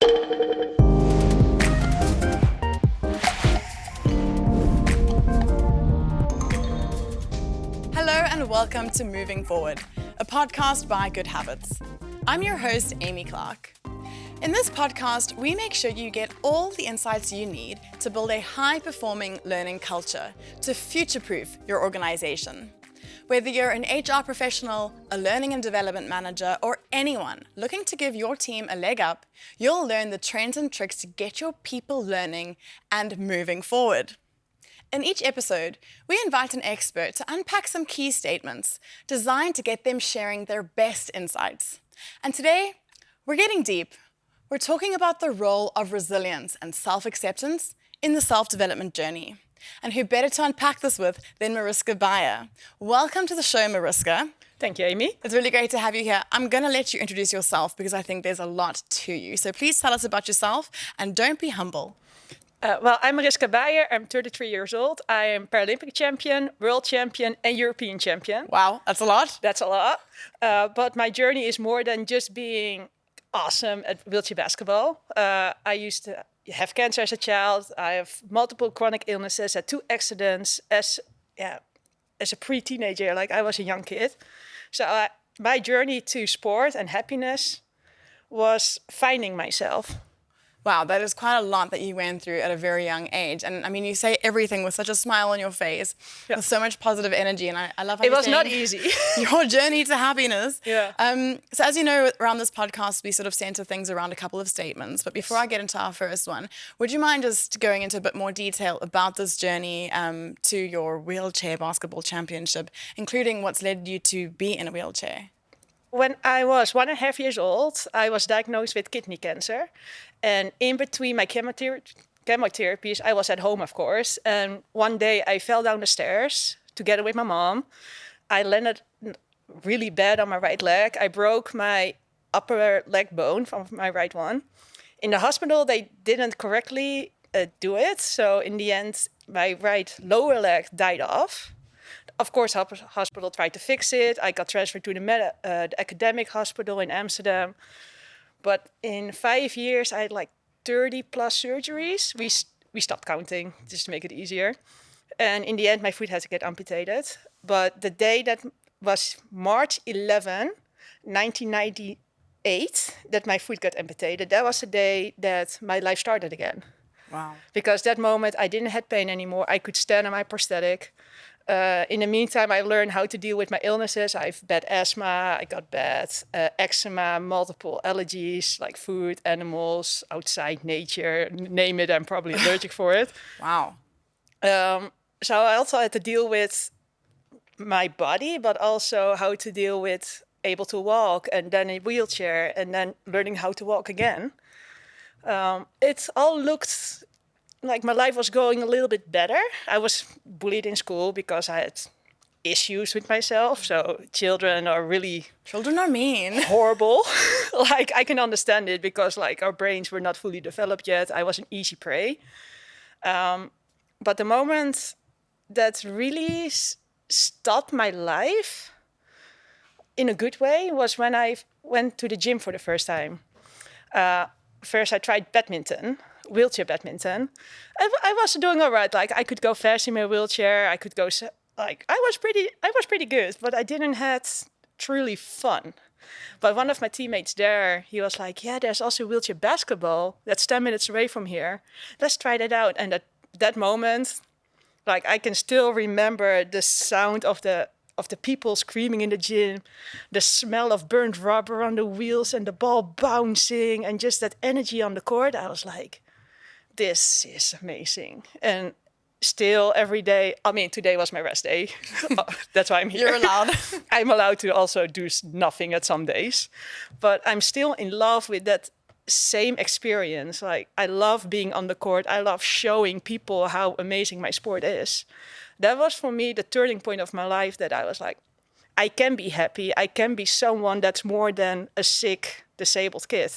Hello and welcome to Moving Forward, a podcast by Good Habits. I'm your host, Amy Clark. In this podcast, we make sure you get all the insights you need to build a high-performing learning culture to future-proof your organization. Whether you're an HR professional, a learning and development manager, or anyone looking to give your team a leg up, you'll learn the trends and tricks to get your people learning and moving forward. In each episode, we invite an expert to unpack some key statements designed to get them sharing their best insights. And today, we're getting deep. We're talking about the role of resilience and self-acceptance in the self-development journey. And who better to unpack this with than Mariska Beyer. Welcome to the show, Mariska. Thank you, Amy. It's really great to have you here. I'm going to let you introduce yourself because I think there's a lot to you. So please tell us about yourself and don't be humble. Well, I'm Mariska Beyer. I'm 33 years old. I am Paralympic champion, world champion, and European champion. Wow, that's a lot. That's a lot. But my journey is more than just being awesome at wheelchair basketball. I used to have cancer as a child. I have multiple chronic illnesses, had 2 accidents as a pre-teenager, like I was a young kid. So my journey to sport and happiness was finding myself. Wow, that is quite a lot that you went through at a very young age. And I mean, you say everything with such a smile on your face, with so much positive energy. And I love how it was not easy. Your journey to happiness. Yeah. So as you know, around this podcast, we sort of center things around a couple of statements. But before I get into our first one, would you mind just going into a bit more detail about this journey to your wheelchair basketball championship, including what's led you to be in a wheelchair? When I was 1.5 years old, I was diagnosed with kidney cancer. And in between my chemotherapies, I was at home, of course. And one day I fell down the stairs together with my mom. I landed really bad on my right leg. I broke my upper leg bone from my right one. In the hospital, they didn't correctly do it. So in the end, my right lower leg died off. Of course, hospital tried to fix it. I got transferred to the academic hospital in Amsterdam. But in 5 years, I had like 30 plus surgeries. We stopped counting just to make it easier. And in the end, my foot had to get amputated. But the day that was March 11, 1998, that my foot got amputated, that was the day that my life started again. Wow. Because that moment, I didn't have pain anymore. I could stand on my prosthetic. In the meantime, I learned how to deal with my illnesses. I have bad asthma, I got bad eczema, multiple allergies like food, animals, outside nature, name it, I'm probably allergic for it. Wow. So I also had to deal with my body, but also how to deal with able to walk and then a wheelchair and then learning how to walk again. It all looked like my life was going a little bit better. I was bullied in school because I had issues with myself. So children are mean. Horrible. Like I can understand it because like our brains were not fully developed yet. I was an easy prey. But the moment that really stopped my life in a good way was when I went to the gym for the first time. First I tried badminton. Wheelchair badminton. I was doing all right. Like I could go fast in my wheelchair. I could go I was pretty good, but I didn't have truly fun. But one of my teammates there, he was like, "Yeah, there's also wheelchair basketball. That's 10 minutes away from here. Let's try that out." And that moment, like I can still remember the sound of the people screaming in the gym, the smell of burnt rubber on the wheels and the ball bouncing and just that energy on the court. I was like, this is amazing. And still every day, I mean, today was my rest day. That's why I'm here. You're allowed. I'm allowed to also do nothing at some days. But I'm still in love with that same experience. Like I love being on the court. I love showing people how amazing my sport is. That was for me the turning point of my life that I was like, I can be happy. I can be someone that's more than a sick, disabled kid.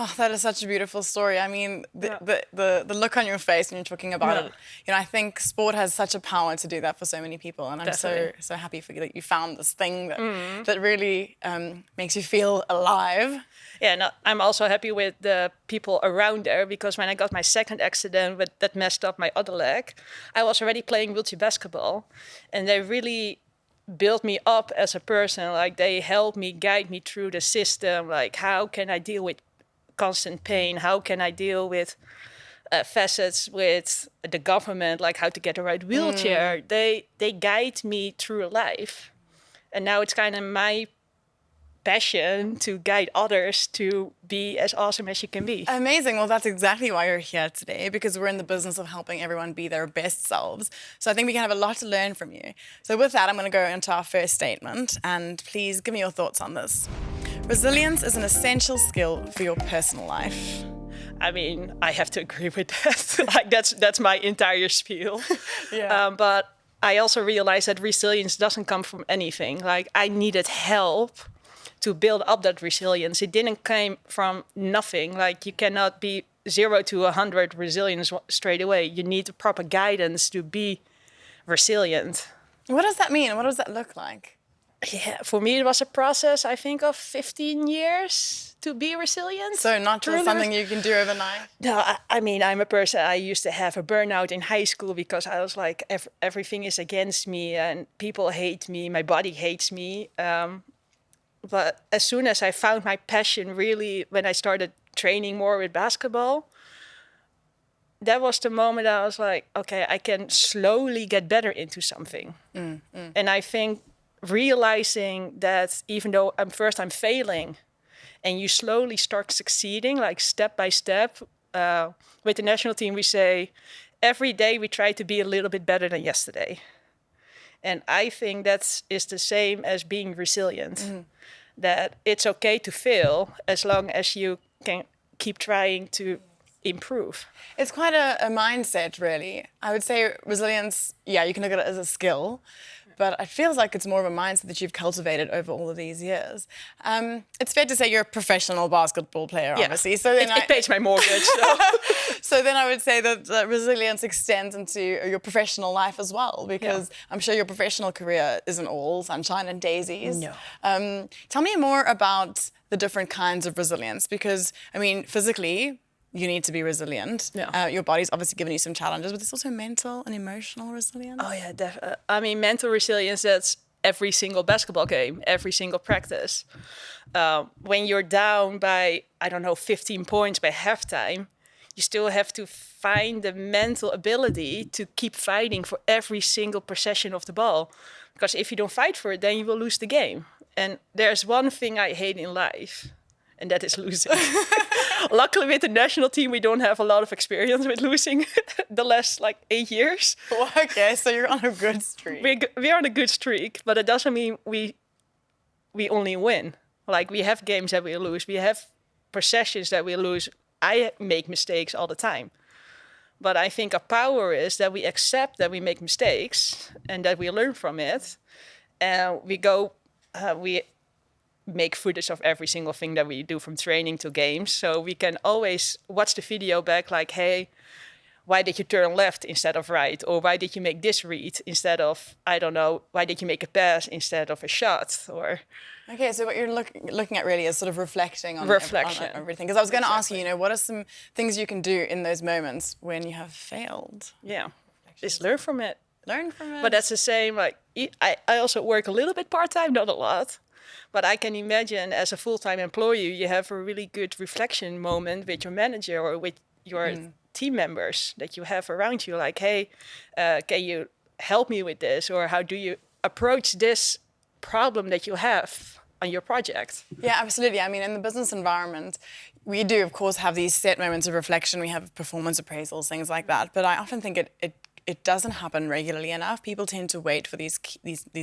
Oh, that is such a beautiful story. I mean, Yeah. the look on your face when you're talking about Yeah. it, I think sport has such a power to do that for so many people. And I'm Definitely. so happy for you that you found this thing that really makes you feel alive. Yeah, and I'm also happy with the people around there, because when I got my second accident that messed up my other leg, I was already playing wheelchair basketball, and they really built me up as a person. Like, they helped me, guide me through the system. Like, how can I deal with constant pain? How can I deal with facets with the government, like how to get the right wheelchair? They guide me through life, and now it's kind of my passion to guide others to be as awesome as you can be. Amazing. Well, that's exactly why you're here today, because we're in the business of helping everyone be their best selves. So I think we can have a lot to learn from you. So with that, I'm going to go into our first statement, and please give me your thoughts on this. Resilience is an essential skill for your personal life. I mean, I have to agree with that. Like, that's my entire spiel. Yeah. But I also realized that resilience doesn't come from anything. Like, I needed help to build up that resilience. It didn't come from nothing. Like, you cannot be 0 to 100 resilience straight away. You need the proper guidance to be resilient. What does that mean? What does that look like? Yeah, for me, it was a process, I think, of 15 years to be resilient. So not just Truly. something you can do overnight? No, I mean, I'm a person, I used to have a burnout in high school because I was like, everything is against me and people hate me, my body hates me. But as soon as I found my passion, really, when I started training more with basketball, that was the moment I was like, okay, I can slowly get better into something. And I think realizing that even though I'm failing, and you slowly start succeeding, like step by step. With the national team, we say, every day we try to be a little bit better than yesterday. And I think that is the same as being resilient. That it's okay to fail as long as you can keep trying to improve. It's quite a mindset, really. I would say resilience, yeah, you can look at it as a skill, but it feels like it's more of a mindset that you've cultivated over all of these years. It's fair to say you're a professional basketball player, obviously. So then it pays my mortgage. So. So then I would say that resilience extends into your professional life as well, because I'm sure your professional career isn't all sunshine and daisies. No. Tell me more about the different kinds of resilience, because, I mean, physically, you need to be resilient. Yeah. Your body's obviously given you some challenges, but there's also mental and emotional resilience. Oh yeah, definitely. I mean, mental resilience, that's every single basketball game, every single practice. When you're down by, 15 points by halftime, you still have to find the mental ability to keep fighting for every single possession of the ball. Because if you don't fight for it, then you will lose the game. And there's one thing I hate in life, and that is losing. Luckily, with the national team, we don't have a lot of experience with losing the last 8 years. Well, okay, so you're on a good streak. We're on a good streak, but it doesn't mean we only win. Like, we have games that we lose. We have possessions that we lose. I make mistakes all the time. But I think our power is that we accept that we make mistakes and that we learn from it. And we make footage of every single thing that we do from training to games. So we can always watch the video back like, hey, why did you turn left instead of right? Or why did you make this read instead of, why did you make a pass instead of a shot? Or Okay, so what you're looking at really is sort of reflecting on everything. Because I was going to ask you, what are some things you can do in those moments when you have failed? Yeah, just learn from it. Learn from it. But that's the same, I also work a little bit part-time, not a lot. But I can imagine as a full-time employee, you have a really good reflection moment with your manager or with your team members that you have around you. Like, hey, can you help me with this? Or how do you approach this problem that you have on your project? Yeah, absolutely. I mean, in the business environment, we do, of course, have these set moments of reflection. We have performance appraisals, things like that. But I often think it doesn't happen regularly enough. People tend to wait for these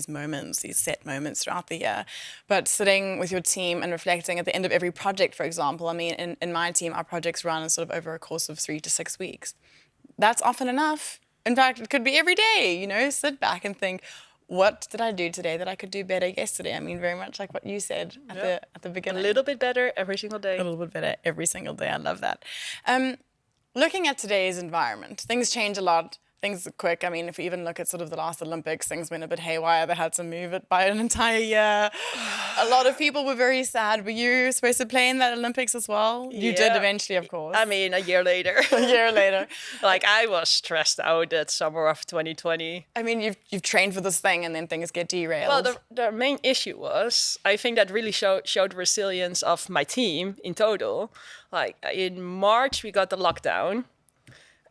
moments, these set moments throughout the year. But sitting with your team and reflecting at the end of every project, for example, I mean, in my team, our projects run sort of over a course of 3 to 6 weeks. That's often enough. In fact, it could be every day, sit back and think, what did I do today that I could do better yesterday? I mean, very much like what you said at the A beginning. little bit better every single day. A little bit better every single day. I love that. Looking at today's environment, things change a lot. Things are quick. I mean, if we even look at sort of the last Olympics, things went a bit haywire. They had to move it by an entire year. A lot of people were very sad. Were you supposed to play in that Olympics as well? You did Yeah. eventually, of course. I mean, a year later. a year later. Like, I was stressed out that summer of 2020. I mean, you've trained for this thing and then things get derailed. Well, the main issue was, I think that really showed the resilience of my team in total. Like, in March, we got the lockdown.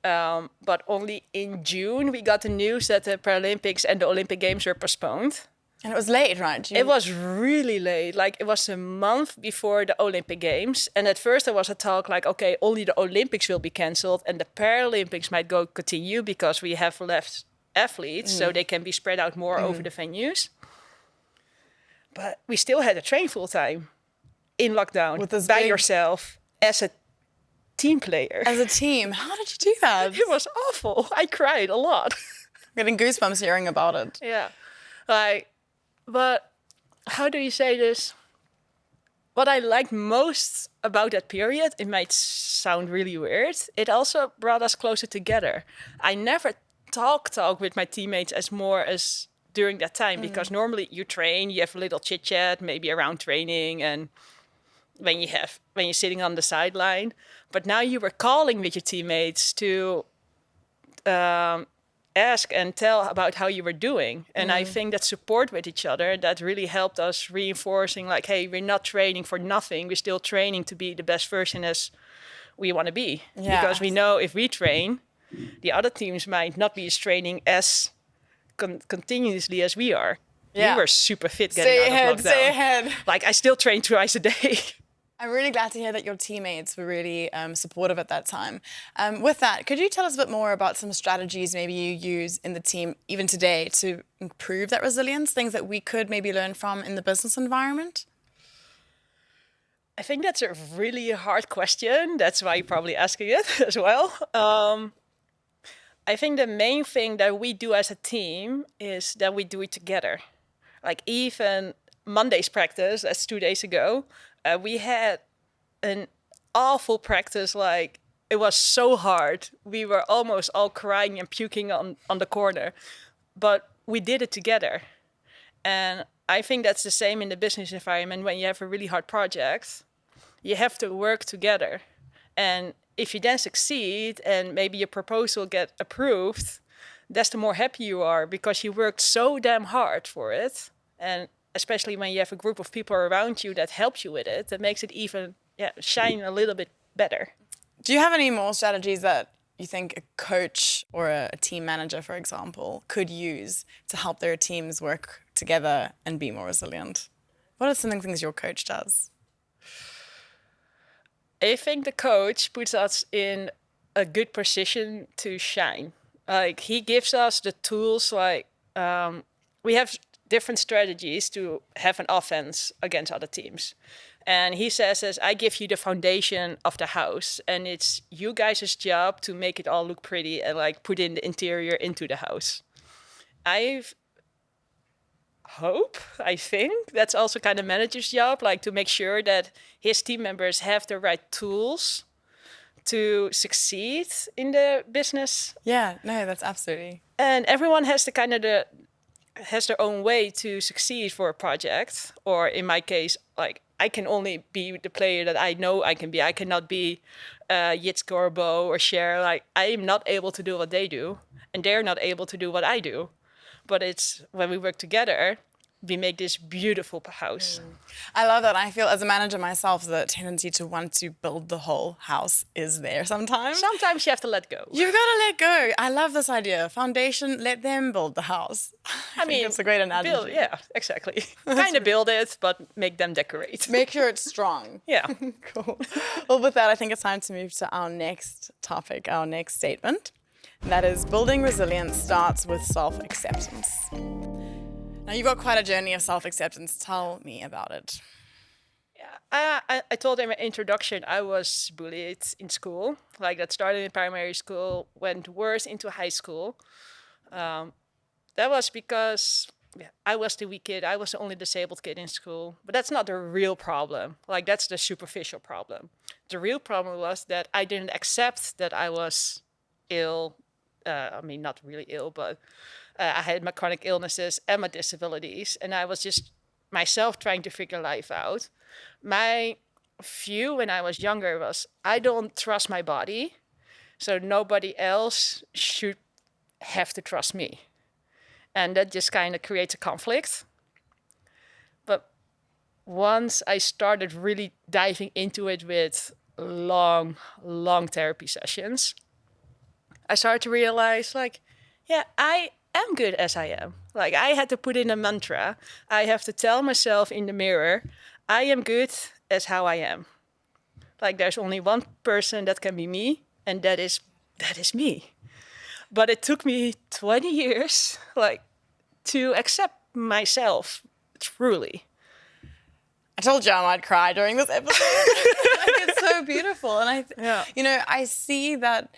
But only in June, we got the news that the Paralympics and the Olympic Games were postponed. And it was late, right? It was really late. Like, it was a month before the Olympic Games. And at first there was a talk like, okay, only the Olympics will be cancelled and the Paralympics might continue because we have left athletes so they can be spread out more over the venues. But we still had to train full time in lockdown With this by big- yourself as a team player. As a team. How did you do that? It was awful. I cried a lot. I'm getting goosebumps hearing about it. Yeah. Like, but how do you say this? What I liked most about that period, it might sound really weird, it also brought us closer together. I never talk with my teammates as more as during that time, because normally you train, you have a little chit chat, maybe around training and when you're sitting on the sideline. But now you were calling with your teammates to ask and tell about how you were doing. And I think that support with each other, that really helped us reinforcing like, hey, we're not training for nothing. We're still training to be the best version as we want to be. Yeah. Because we know if we train, the other teams might not be training as continuously as we are. Yeah. We were super fit getting out of lockdown. Stay ahead. Like, I still train twice a day. I'm really glad to hear that your teammates were really supportive at that time. With that, could you tell us a bit more about some strategies maybe you use in the team even today to improve that resilience, things that we could maybe learn from in the business environment? I think that's a really hard question. That's why you're probably asking it as well. I think the main thing that we do as a team is that we do it together. Like, even Monday's practice, that's 2 days ago, we had an awful practice. Like, it was so hard. We were almost all crying and puking on the corner. But we did it together. And I think that's the same in the business environment. When you have a really hard project, you have to work together. And if you then succeed and maybe your proposal get approved, that's the more happy you are because you worked so damn hard for it. And especially when you have a group of people around you that helps you with it, that makes it even shine a little bit better. Do you have any more strategies that you think a coach or a team manager, for example, could use to help their teams work together and be more resilient? What are some things your coach does? I think the coach puts us in a good position to shine. Like, he gives us the tools, like, we have different strategies to have an offense against other teams. And he says, I give you the foundation of the house, and it's you guys' job to make it all look pretty and like put in the interior into the house. I think that's also kind of manager's job, like to make sure that his team members have the right tools to succeed in the business. Yeah, no, that's absolutely. And everyone has has their own way to succeed for a project. Or in my case, like, I can only be the player that I know I can be. I cannot be Jits Gorbo or Cher. Like, I am not able to do what they do, and they're not able to do what I do. But it's when we work together, we make this beautiful house. I love that. I feel as a manager myself, the tendency to want to build the whole house is there sometimes. Sometimes you have to let go. You've got to let go. I love this idea. Foundation, let them build the house. I mean, it's a great analogy. Yeah, exactly. Kind of build it, but make them decorate. Make sure it's strong. Yeah. Cool. Well, with that, I think it's time to move to our next topic, our next statement. And that is, building resilience starts with self-acceptance. Now, you've got quite a journey of self-acceptance. Tell me about it. Yeah, I told in my introduction, I was bullied in school. Like, that started in primary school, went worse into high school. That was because yeah, I was the weak kid. I was the only disabled kid in school. But that's not the real problem. Like, that's the superficial problem. The real problem was that I didn't accept that I was ill. I mean, not really ill, but I had my chronic illnesses and my disabilities. And I was just myself trying to figure life out. My view when I was younger was, I don't trust my body, so nobody else should have to trust me. And that just kind of creates a conflict. But once I started really diving into it with long therapy sessions, I started to realize, like, yeah, I am good as I am. Like, I had to put in a mantra. I have to tell myself in the mirror, I am good as how I am. Like, there's only one person that can be me, and that is me. But it took me 20 years, like, to accept myself truly. I told you I might cry during this episode. Like, it's so beautiful. And I see that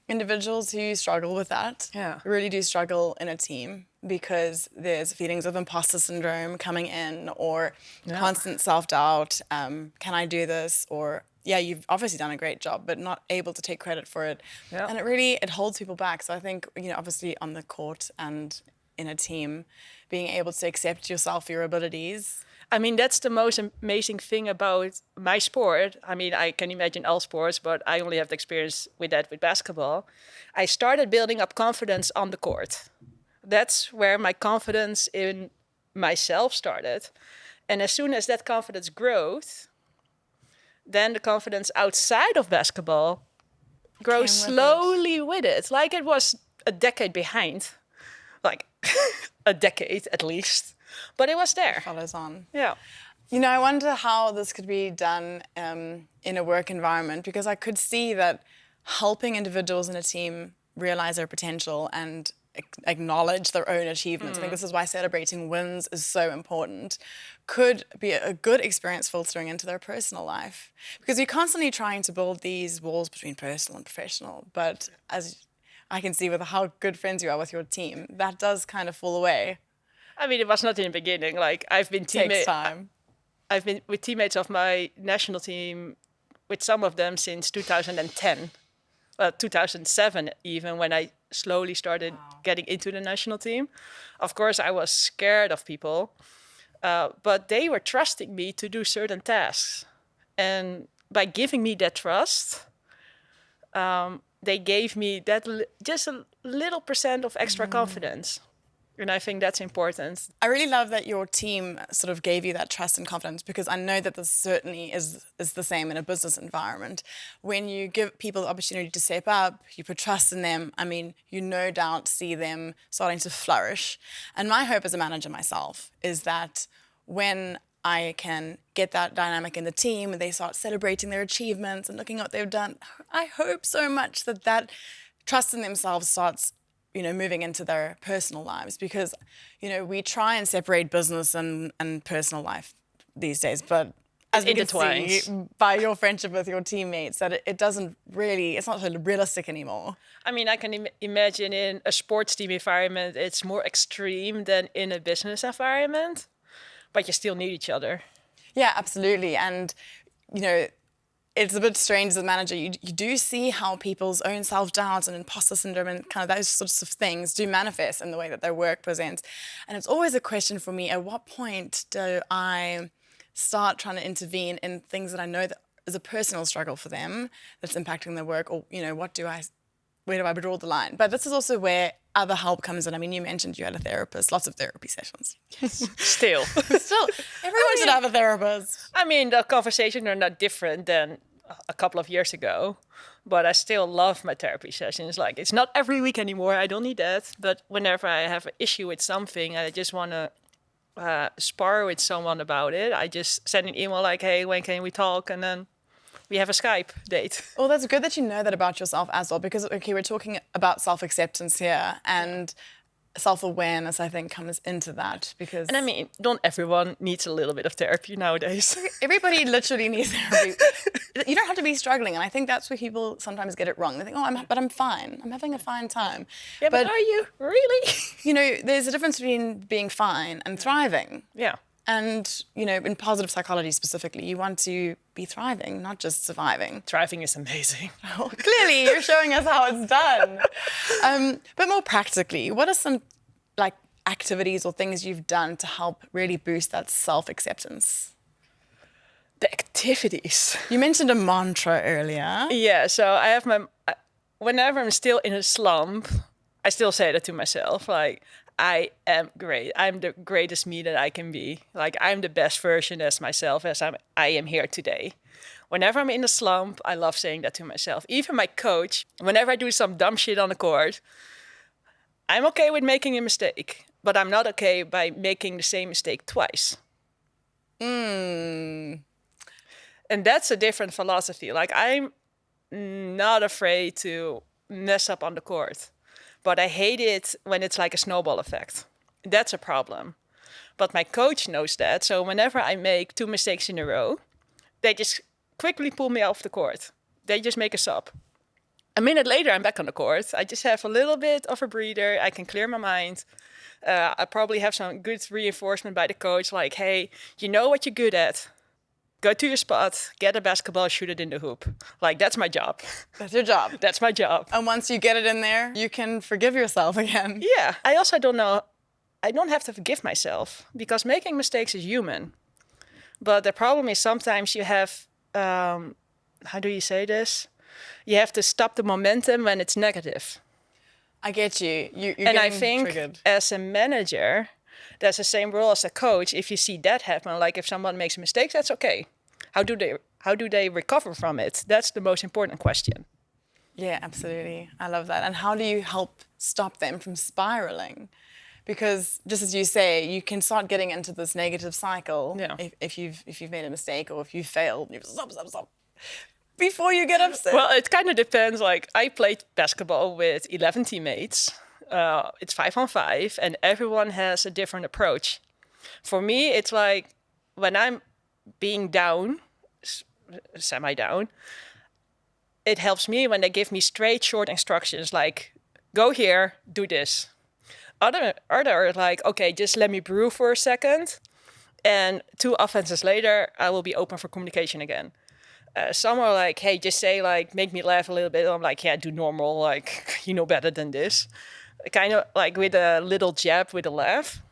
individuals who struggle with that really do struggle in a team, because there's feelings of imposter syndrome coming in, or constant self-doubt. Can I do this? Or, you've obviously done a great job, but not able to take credit for it. Yeah. And it holds people back. So I think, obviously on the court and in a team, being able to accept yourself, your abilities. I mean, that's the most amazing thing about my sport. I mean, I can imagine all sports, but I only have the experience with that with basketball. I started building up confidence on the court. That's where my confidence in myself started. And as soon as that confidence grows, then the confidence outside of basketball grows slowly with it. Like, it was a decade behind, like a decade at least. But it was there. It follows on. Yeah. I wonder how this could be done in a work environment, because I could see that helping individuals in a team realize their potential and acknowledge their own achievements. I think this is why celebrating wins is so important. Could be a good experience filtering into their personal life, because you're constantly trying to build these walls between personal and professional. But as I can see with how good friends you are with your team, that does kind of fall away. I mean, it was not in the beginning. Like, I've been I've been with teammates of my national team, with some of them since 2010, 2007 even, when I slowly started getting into the national team. Of course, I was scared of people, but they were trusting me to do certain tasks. And by giving me that trust, they gave me that just a little % of extra confidence. And I think that's important. I really love that your team sort of gave you that trust and confidence, because I know that this certainly is the same in a business environment. When you give people the opportunity to step up, you put trust in them, I mean, you no doubt see them starting to flourish. And my hope as a manager myself is that when I can get that dynamic in the team and they start celebrating their achievements and looking at what they've done, I hope so much that trust in themselves starts moving into their personal lives, because, we try and separate business and personal life these days. But as we can see by your friendship with your teammates, that it's not so realistic anymore. I mean, I can imagine in a sports team environment, it's more extreme than in a business environment, but you still need each other. Yeah, absolutely. And, it's a bit strange as a manager. You do see how people's own self-doubt and imposter syndrome and kind of those sorts of things do manifest in the way that their work presents. And it's always a question for me, at what point do I start trying to intervene in things that I know that is a personal struggle for them that's impacting their work, or, where do I draw the line? But this is also where other help comes in. I mean, you mentioned you had a therapist, lots of therapy sessions. Still, everyone should have a therapist. I mean, the conversations are not different than a couple of years ago, but I still love my therapy sessions. Like, it's not every week anymore. I don't need that. But whenever I have an issue with something, I just want to spar with someone about it, I just send an email like, hey, when can we talk? And then we have a Skype date. Well, that's good that you know that about yourself as well, because, okay, we're talking about self-acceptance here, and self-awareness, I think, comes into that because... And I mean, don't everyone needs a little bit of therapy nowadays? Everybody literally needs therapy. You don't have to be struggling, and I think that's where people sometimes get it wrong. They think, but I'm fine. I'm having a fine time. Yeah, but are you really? There's a difference between being fine and thriving. Yeah. And, in positive psychology specifically, you want to be thriving, not just surviving. Thriving is amazing. Well, clearly, you're showing us how it's done. But more practically, what are some activities or things you've done to help really boost that self-acceptance? The activities. You mentioned a mantra earlier. Yeah, so I have whenever I'm still in a slump, I still say that to myself, I am great. I'm the greatest me that I can be. I'm the best version as myself as I am here today. Whenever I'm in a slump, I love saying that to myself. Even my coach, whenever I do some dumb shit on the court, I'm okay with making a mistake, but I'm not okay by making the same mistake twice. And that's a different philosophy. I'm not afraid to mess up on the court. But I hate it when it's like a snowball effect. That's a problem. But my coach knows that. So whenever I make 2 mistakes in a row, they just quickly pull me off the court. They just make a sub. A minute later, I'm back on the court. I just have a little bit of a breather. I can clear my mind. I probably have some good reinforcement by the coach. Hey, you know what you're good at. Go to your spot, get a basketball, shoot it in the hoop. That's my job. That's your job. That's my job. And once you get it in there, you can forgive yourself again. Yeah. I also don't know, I don't have to forgive myself because making mistakes is human. But the problem is sometimes you have, how do you say this? You have to stop the momentum when it's negative. I get you. You're and I getting think triggered. As a manager, there's the same role as a coach. If you see that happen, if someone makes a mistake, that's okay. How do they recover from it? That's the most important question. Yeah, absolutely. I love that. And how do you help stop them from spiraling? Because just as you say, you can start getting into this negative cycle if you've made a mistake or if you've failed. You stop before you get upset. Well, it kind of depends. I played basketball with 11 teammates. It's 5-on-5, and everyone has a different approach. For me, it's when I'm being down, semi-down, it helps me when they give me straight, short instructions, go here, do this. Other are okay, just let me brew for a second, and 2 offenses later, I will be open for communication again. Some are hey, just say, make me laugh a little bit. I'm yeah, do normal, you know better than this. Kind of with a little jab, with a laugh.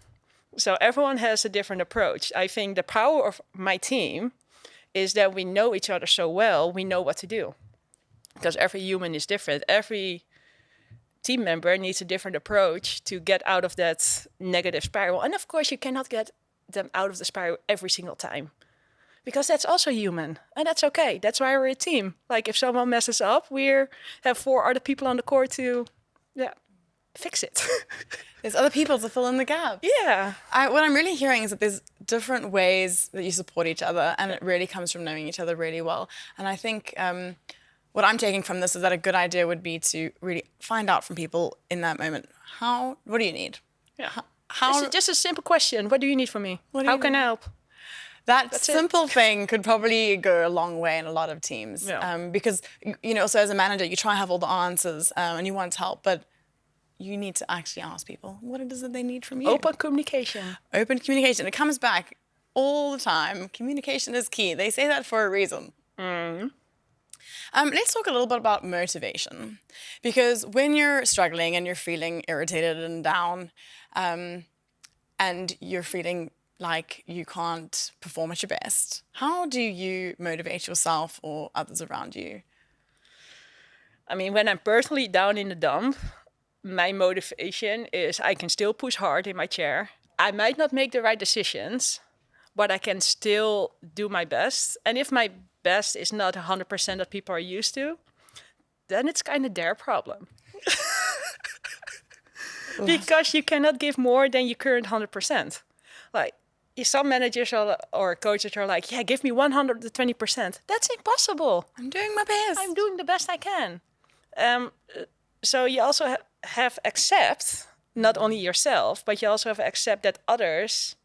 So everyone has a different approach. I think the power of my team is that we know each other so well, we know what to do. Because every human is different. Every team member needs a different approach to get out of that negative spiral. And of course, you cannot get them out of the spiral every single time. Because that's also human. And that's okay. That's why we're a team. If someone messes up, we have 4 other people on the court to fix it. There's other people to fill in the gap. Yeah. What I'm really hearing is that there's different ways that you support each other, and it really comes from knowing each other really well. And I think what I'm taking from this is that a good idea would be to really find out from people in that moment, what do you need? Yeah. How? Just a simple question. What do you need from me? How can I help? That simple thing could probably go a long way in a lot of teams. Yeah. Because, also as a manager, you try and have all the answers and you want help, but you need to actually ask people what it is that they need from you. Open communication. Open communication. It comes back all the time. Communication is key. They say that for a reason. Let's talk a little bit about motivation. Because when you're struggling and you're feeling irritated and down, and you're feeling like you can't perform at your best, how do you motivate yourself or others around you? I mean, when I'm personally down in the dump, my motivation is I can still push hard in my chair. I might not make the right decisions, but I can still do my best. And if my best is not 100% that people are used to, then it's kind of their problem. Because you cannot give more than your current 100%. Some managers or coaches are yeah, give me 120%. That's impossible. I'm doing my best. I'm doing the best I can. So you also have accept not only yourself, but you also have to accept that others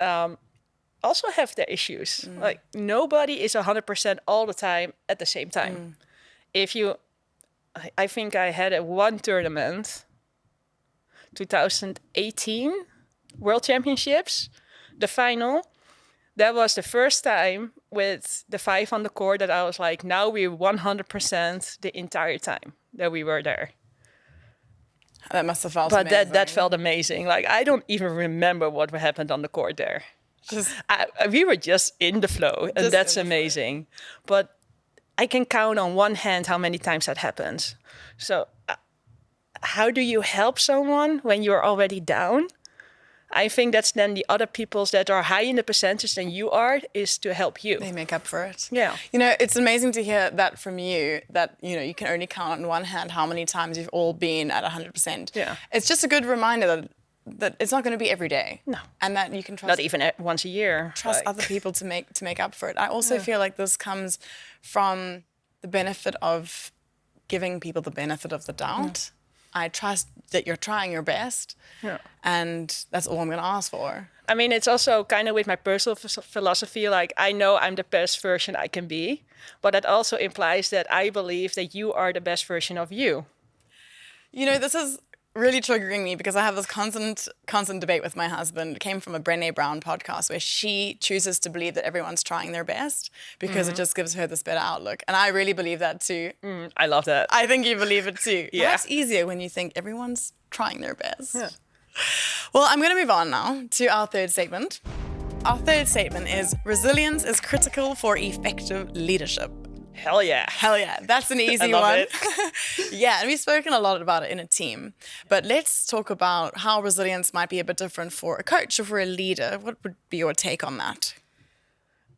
also have their issues. Like nobody is 100% all the time at the same time. If you, I think I had a one tournament, 2018 World Championships, the final. That was the first time with the 5 on the court that I was like, now we're 100% the entire time that we were there. That must have felt But amazing. that felt amazing. Like, I don't even remember what happened on the court there. We were just in the flow, and that's amazing. But I can count on one hand how many times that happens. So how do you help someone when you're already down? I think that's then the other people's that are high in the percentage than you are is to help you. They make up for it. Yeah. You know, it's amazing to hear that from you, that, you know, you can only count on one hand how many times you've all been at 100%. Yeah. It's just a good reminder that it's not going to be every day. No. And that you can trust... Not even once a year. Trust other people to make up for it. I also feel like this comes from the benefit of giving people the benefit of the doubt. I trust that you're trying your best, and that's all I'm going to ask for. I mean, it's also kind of with my personal philosophy, like I know I'm the best version I can be, but that also implies that I believe that you are the best version of you. You know, this is really triggering me because I have this constant debate with my husband. It came from a Brené Brown podcast where she chooses to believe that everyone's trying their best because it just gives her this better outlook. And I really believe that too. I love that. I think you believe it too. Yeah. That's easier when you think everyone's trying their best. Yeah. Well, I'm going to move on now to our third statement. Our third statement is resilience is critical for effective leadership. Hell yeah. Hell yeah. That's an easy I love one. It. Yeah, and we've spoken a lot about it in a team. But let's talk about how resilience might be a bit different for a coach or for a leader. What would be your take on that?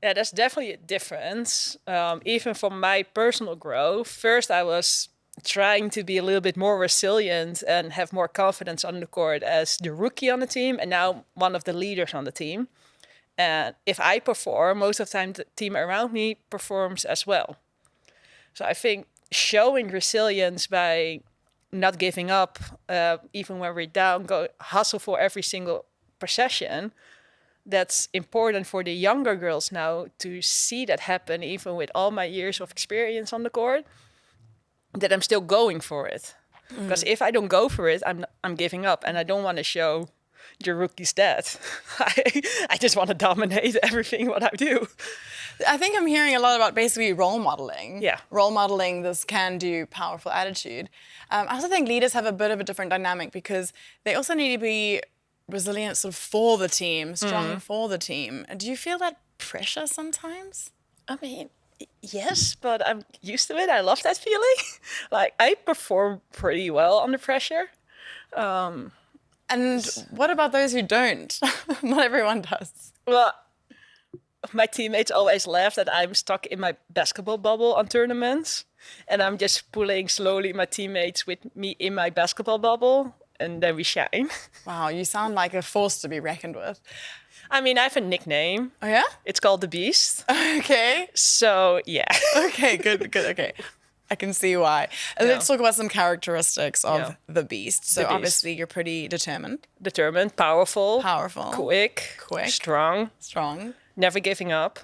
Yeah, there's definitely a difference. Even for my personal growth, first I was trying to be a little bit more resilient and have more confidence on the court as the rookie on the team and now one of the leaders on the team. And if I perform, most of the time the team around me performs as well. So I think showing resilience by not giving up, even when we're down, go hustle for every single possession, that's important for the younger girls now to see that happen, even with all my years of experience on the court, that I'm still going for it. Because if I don't go for it, I'm giving up, and I don't want to show the rookies that. I just want to dominate everything what I do. I think I'm hearing a lot about basically role modeling. Yeah. Role modeling this can-do, powerful attitude. I also think leaders have a bit of a different dynamic because they also need to be resilient sort of for the team, strong for the team. Do you feel that pressure sometimes? I mean, yes, but I'm used to it. I love that feeling. Like, I perform pretty well under pressure. And what about those who don't? Not everyone does. Well, my teammates always laugh that I'm stuck in my basketball bubble on tournaments. And I'm just pulling slowly my teammates with me in my basketball bubble. And then we shine. Wow, you sound like a force to be reckoned with. I mean, I have a nickname. Oh, yeah? It's called The Beast. Okay. So, yeah. Okay, good, okay. I can see why. And let's talk about some characteristics of the Beast. So obviously you're pretty determined. Determined, powerful. Quick. Strong. Never giving up.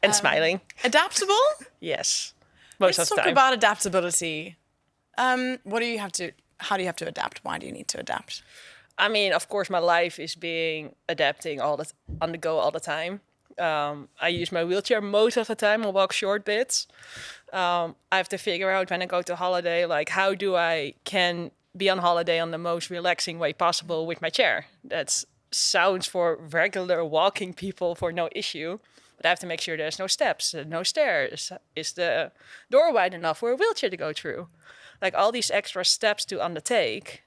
And smiling. Adaptable? Yes. Most of the time. Let's talk about adaptability. How do you have to adapt? Why do you need to adapt? I mean, of course, my life is adapting on the go all the time. I use my wheelchair most of the time. I walk short bits. I have to figure out when I go to holiday, like how can be on holiday on the most relaxing way possible with my chair. That sounds for regular walking people for no issue, but I have to make sure there's no steps, no stairs. Is the door wide enough for a wheelchair to go through? Like all these extra steps to undertake,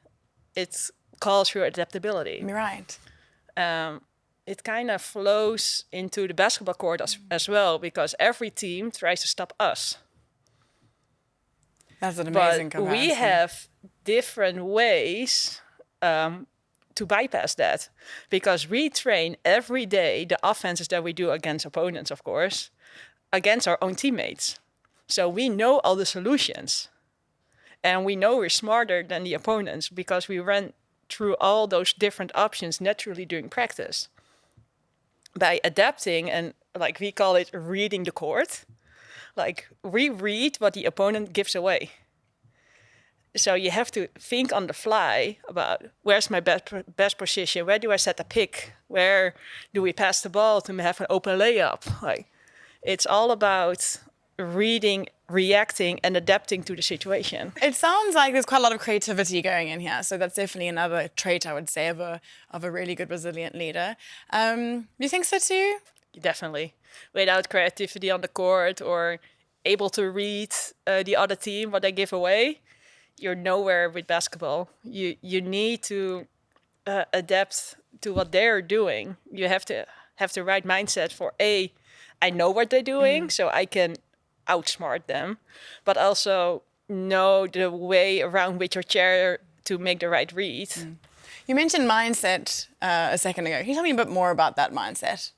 it calls for adaptability. You're right. It kind of flows into the basketball court as well, because every team tries to stop us. That's an amazing comparison. We have different ways to bypass that, because we train every day the offenses that we do against opponents, of course, against our own teammates. So we know all the solutions. And we know we're smarter than the opponents because we ran through all those different options naturally during practice. By adapting and, like, we call it reading the court, like, we read what the opponent gives away. So you have to think on the fly about where's my best position, where do I set a pick, where do we pass the ball to have an open layup. Like, it's all about reading, reacting, and adapting to the situation. It sounds like there's quite a lot of creativity going in here. So that's definitely another trait, I would say, of a really good resilient leader. You think so too? Definitely. Without creativity on the court or able to read the other team, what they give away, you're nowhere with basketball. You need to adapt to what they're doing. You have to have the right mindset for I know what they're doing, so I can outsmart them, but also know the way around with your chair to make the right read. You mentioned mindset a second ago. Can you tell me a bit more about that mindset?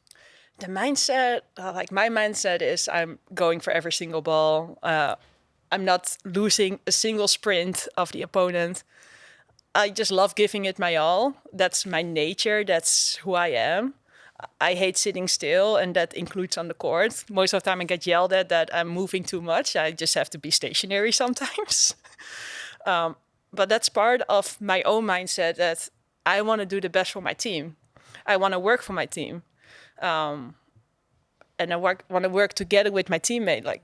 The mindset, like my mindset is I'm going for every single ball. I'm not losing a single sprint of the opponent. I just love giving it my all. That's my nature. That's who I am. I hate sitting still, and that includes on the court. Most of the time I get yelled at that I'm moving too much. I just have to be stationary sometimes. But that's part of my own mindset, that I want to do the best for my team. I want to work for my team. And I want to work together with my teammate. Like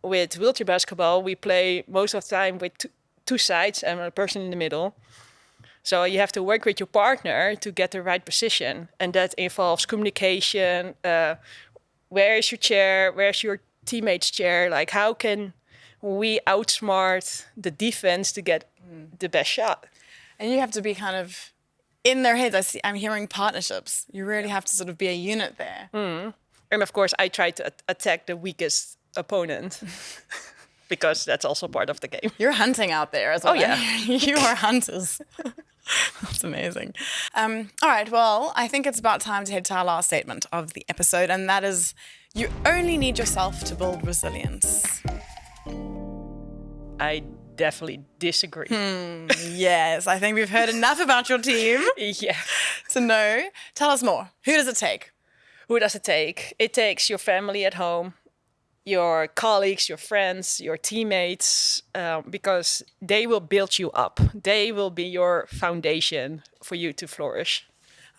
with wheelchair basketball, we play most of the time with two sides and a person in the middle. So you have to work with your partner to get the right position. And that involves communication. Where is your chair? Where's your teammate's chair? Like, how can we outsmart the defense to get the best shot? And you have to be kind of in their heads. I'm hearing partnerships. You really have to sort of be a unit there. And of course, I try to attack the weakest opponent. Because that's also part of the game. You're hunting out there as well. Oh, yeah. You are hunters. That's amazing. All right, well, I think it's about time to head to our last statement of the episode, and that is, you only need yourself to build resilience. I definitely disagree. Yes, I think we've heard enough about your team Yeah. to know. Tell us more. Who does it take? Who does it take? It takes your family at home, your colleagues, your friends, your teammates, because they will build you up. They will be your foundation for you to flourish.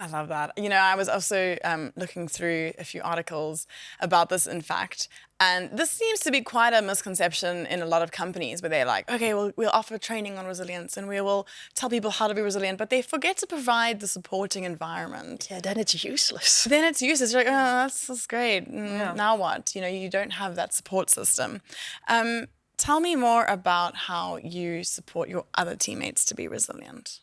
I love that. You know, I was also looking through a few articles about this, in fact, and this seems to be quite a misconception in a lot of companies where they're like, okay, well, we'll offer training on resilience and we will tell people how to be resilient, but they forget to provide the supporting environment. Yeah, then it's useless. Then it's useless. You're like, oh, that's great. Now what? You know, you don't have that support system. Tell me more about how you support your other teammates to be resilient.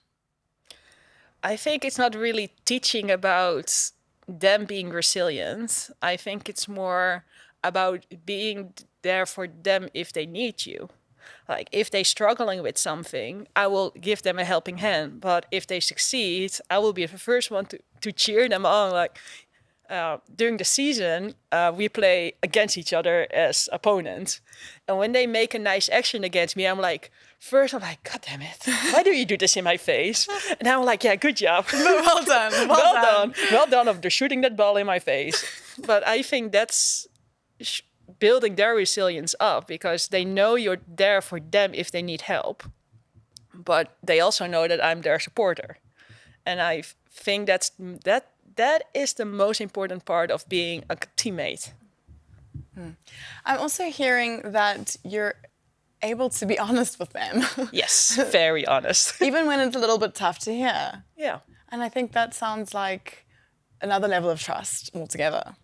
I think it's not really teaching about them being resilient. I think it's more about being there for them if they need you. Like, if they're struggling with something, I will give them a helping hand. But if they succeed, I will be the first one to cheer them on. Like, during the season, we play against each other as opponents. And when they make a nice action against me, I'm like, God damn it. Why do you do this in my face? And I'm like, yeah, good job. Well done. Well done of shooting that ball in my face. But I think that's building their resilience up, because they know you're there for them if they need help. But they also know that I'm their supporter. And I think that is the most important part of being a teammate. I'm also hearing that you're able to be honest with them. Yes, very honest. Even when it's a little bit tough to hear. Yeah. And I think that sounds like another level of trust altogether.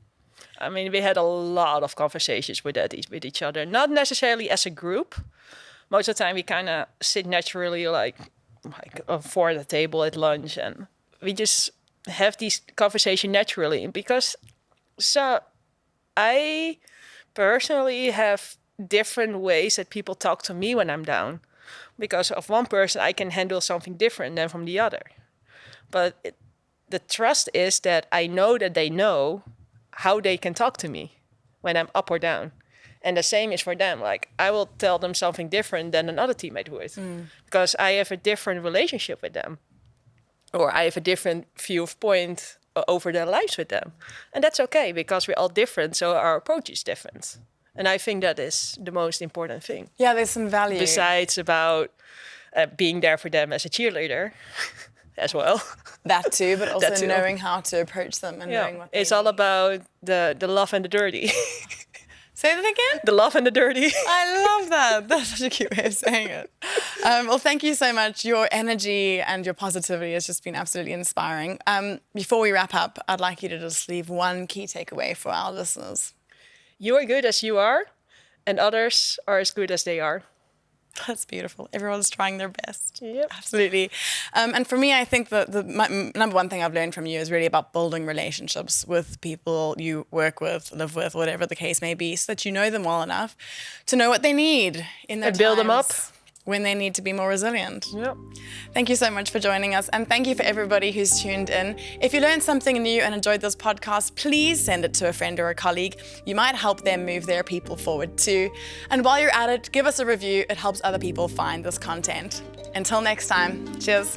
I mean, we had a lot of conversations with each other, not necessarily as a group. Most of the time we kind of sit naturally like for the table at lunch, and we just have these conversations naturally, because I personally have different ways that people talk to me when I'm down. Because of one person, I can handle something different than from the other. But the trust is that I know that they know how they can talk to me when I'm up or down. And the same is for them. Like, I will tell them something different than another teammate would, because I have a different relationship with them, or I have a different view of point over their lives with them. And that's okay, because we're all different, so our approach is different. And I think that is the most important thing. Yeah, there's some value. Besides about being there for them as a cheerleader as well. That too, but also That too. knowing how to approach them and knowing what they it's all need. about the love and the dirty. Say that again? The love and the dirty. I love that. That's such a cute way of saying it. Well, thank you so much. Your energy and your positivity has just been absolutely inspiring. Before we wrap up, I'd like you to just leave one key takeaway for our listeners. You are good as you are, and others are as good as they are. That's beautiful. Everyone's trying their best. Yep. Absolutely. And for me, I think my number one thing I've learned from you is really about building relationships with people you work with, live with, whatever the case may be, so that you know them well enough to know what they need in their And build them up. times when they need to be more resilient. Yep. Thank you so much for joining us, and thank you for everybody who's tuned in. If you learned something new and enjoyed this podcast, please send it to a friend or a colleague. You might help them move their people forward too. And while you're at it, give us a review. It helps other people find this content. Until next time, cheers.